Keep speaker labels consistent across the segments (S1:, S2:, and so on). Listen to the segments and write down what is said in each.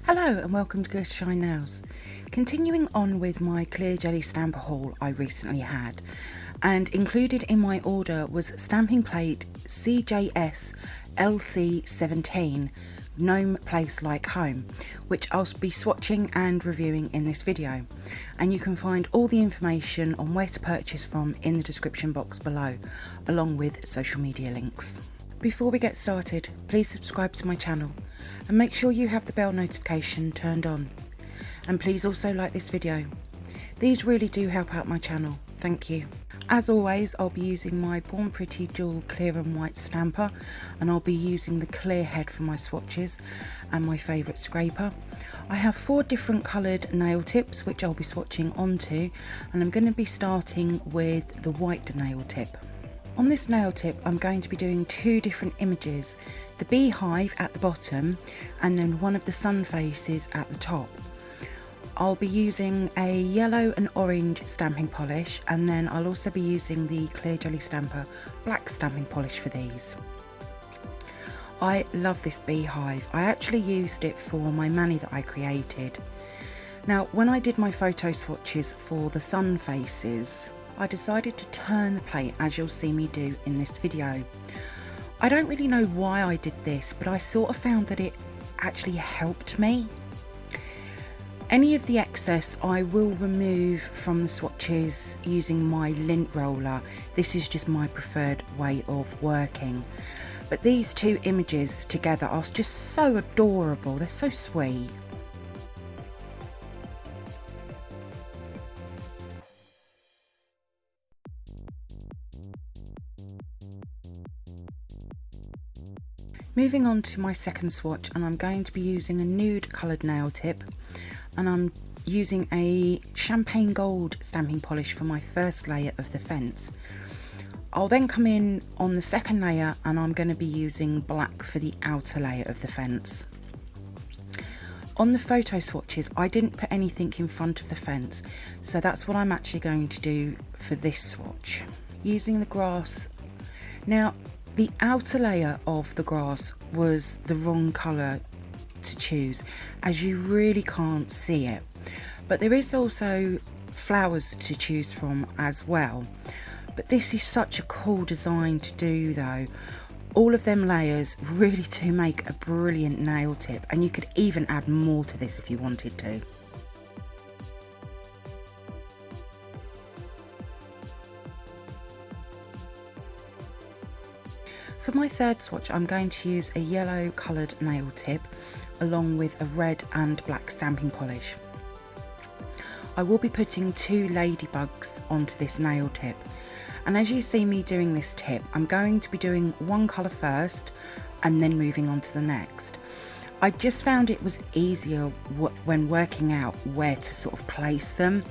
S1: Hello and welcome to glittershinenails. Continuing on with my clear jelly stamper haul I recently had, and included in my order was stamping plate CJS-LC-17 Gnome Place Like Home, which I'll be swatching and reviewing in this video, and you can find all the information on where to purchase from in the description box below, along with social media links. Before we get started, please subscribe to my channel and make sure you have the bell notification turned on. And please also like this video. These really do help out my channel, thank you. As always, I'll be using my Born Pretty Dual Clear and White stamper, and I'll be using the clear head for my swatches and my favourite scraper. I have 4 different coloured nail tips which I'll be swatching onto, and I'm going to be starting with the white nail tip. On this nail tip I'm going to be doing 2 different images, the beehive at the bottom and then one of the sun faces at the top. I'll be using a yellow and orange stamping polish, and then I'll also be using the Clear Jelly Stamper black stamping polish for these. I love this beehive. I actually used it for my mani that I created. Now when I did my photo swatches for the sun faces, I decided to turn the plate as you'll see me do in this video. I don't really know why I did this, but I sort of found that it actually helped me. Any of the excess I will remove from the swatches using my lint roller. This is just my preferred way of working. But these 2 images together are just so adorable, they're so sweet. Moving on to my second swatch, and I'm going to be using a nude coloured nail tip, and I'm using a champagne gold stamping polish for my first layer of the fence. I'll then come in on the second layer and I'm going to be using black for the outer layer of the fence. On the photo swatches I didn't put anything in front of the fence, so that's what I'm actually going to do for this swatch. Using the grass. Now the outer layer of the grass was the wrong colour to choose, as you really can't see it, but there is also flowers to choose from as well. But this is such a cool design to do though. All of them layers really do make a brilliant nail tip, and you could even add more to this if you wanted to. For my third swatch I'm going to use a yellow coloured nail tip along with a red and black stamping polish. I will be putting 2 ladybugs onto this nail tip, and as you see me doing this tip I'm going to be doing one colour first and then moving on to the next. I just found it was easier when working out where to sort of place them.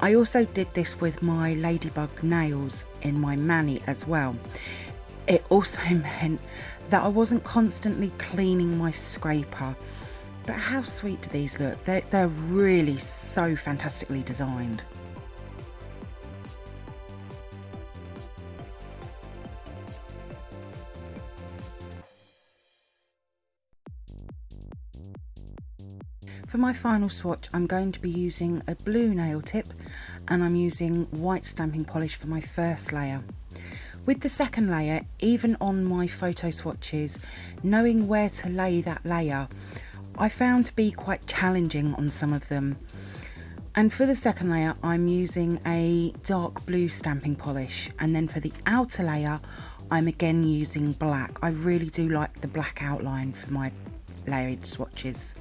S1: I also did this with my ladybug nails in my mani as well. It also meant that I wasn't constantly cleaning my scraper. But how sweet do these look? They're really so fantastically designed. For my final swatch I'm going to be using a blue nail tip, and I'm using white stamping polish for my first layer. With the second layer, even on my photo swatches, knowing where to lay that layer I found to be quite challenging on some of them. And for the second layer I'm using a dark blue stamping polish, and then for the outer layer I'm again using black. I really do like the black outline for my layered swatches.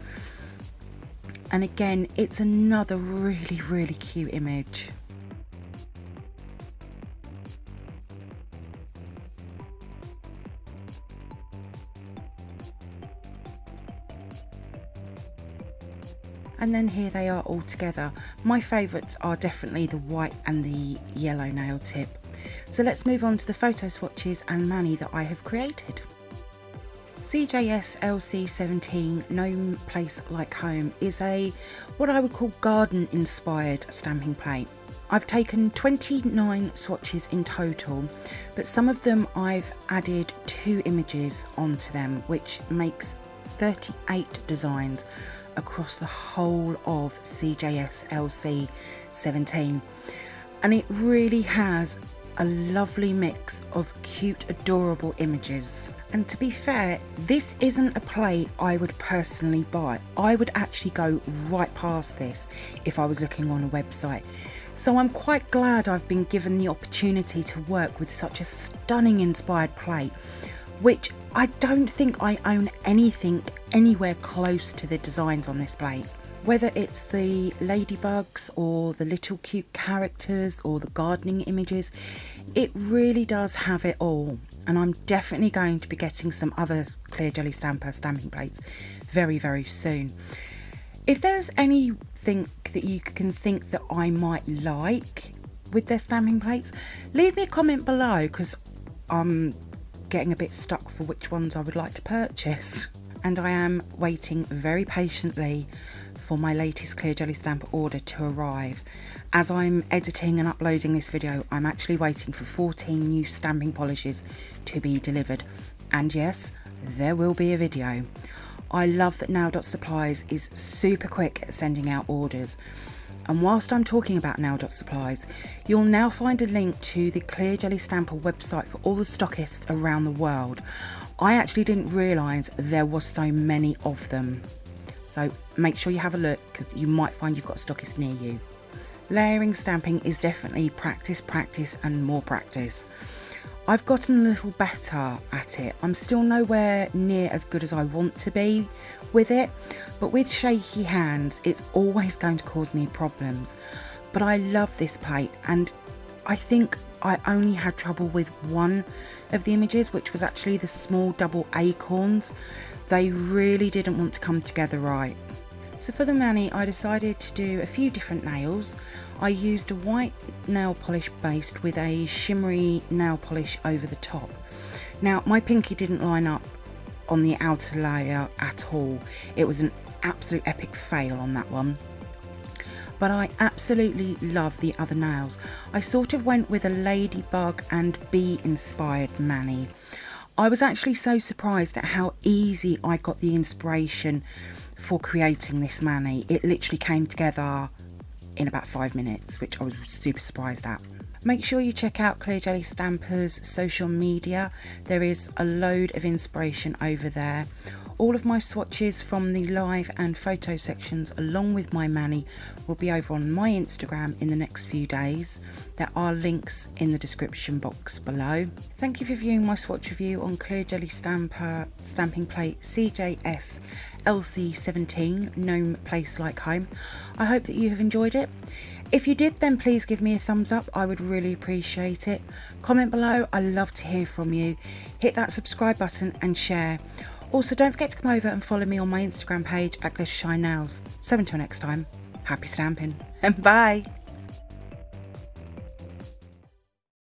S1: And again, it's another really cute image. And then here they are all together. My favourites are definitely the white and the yellow nail tip. So let's move on to the photo swatches and mani that I have created. CJS-LC-17 Gnome Place Like Home is a what I would call garden inspired stamping plate. I've taken 29 swatches in total, but some of them I've added 2 images onto them, which makes 38 designs across the whole of CJS-LC-17, and it really has a lovely mix of cute, adorable images. And to be fair, this isn't a plate I would personally buy. I would actually go right past this if I was looking on a website. So I'm quite glad I've been given the opportunity to work with such a stunning inspired plate, which I don't think I own anything anywhere close to the designs on this plate. Whether it's the ladybugs or the little cute characters or the gardening images, it really does have it all. And I'm definitely going to be getting some other Clear Jelly Stamper stamping plates very, very soon. If there's anything that you can think that I might like with their stamping plates, leave me a comment below, because I'm getting a bit stuck for which ones I would like to purchase. And I am waiting very patiently for my latest Clear Jelly Stamper order to arrive. As I'm editing and uploading this video, I'm actually waiting for 14 new stamping polishes to be delivered. And yes, there will be a video. I love that Nail.supplies is super quick at sending out orders. And whilst I'm talking about Nail.supplies, you'll now find a link to the Clear Jelly Stamper website for all the stockists around the world. I actually didn't realise there was so many of them. So make sure you have a look, because you might find you've got a stockist near you. Layering stamping is definitely practice, practice and more practice. I've gotten a little better at it. I'm still nowhere near as good as I want to be with it, but with shaky hands it's always going to cause me problems. But I love this plate, and I think I only had trouble with one of the images, which was actually the small double acorns. They really didn't want to come together right. So for the mani, I decided to do a few different nails. I used a white nail polish based with a shimmery nail polish over the top. Now my pinky didn't line up on the outer layer at all. It was an absolute epic fail on that one. But I absolutely love the other nails. I sort of went with a ladybug and bee inspired mani. I was actually so surprised at how easy I got the inspiration for creating this mani. It literally came together in about 5 minutes, which I was super surprised at. Make sure you check out Clear Jelly Stamper's social media. There is a load of inspiration over there. All of my swatches from the live and photo sections, along with my mani, will be over on my Instagram in the next few days. There are links in the description box below. Thank you for viewing my swatch review on Clear Jelly Stamper stamping plate CJS-LC-17 Gnome Place Like Home. I hope that you have enjoyed it. If you did, then please give me a thumbs up. I would really appreciate it. Comment below. I love to hear from you. Hit that subscribe button and share. Also, don't forget to come over and follow me on my Instagram page at glittershinenails. So until next time, happy stamping and bye!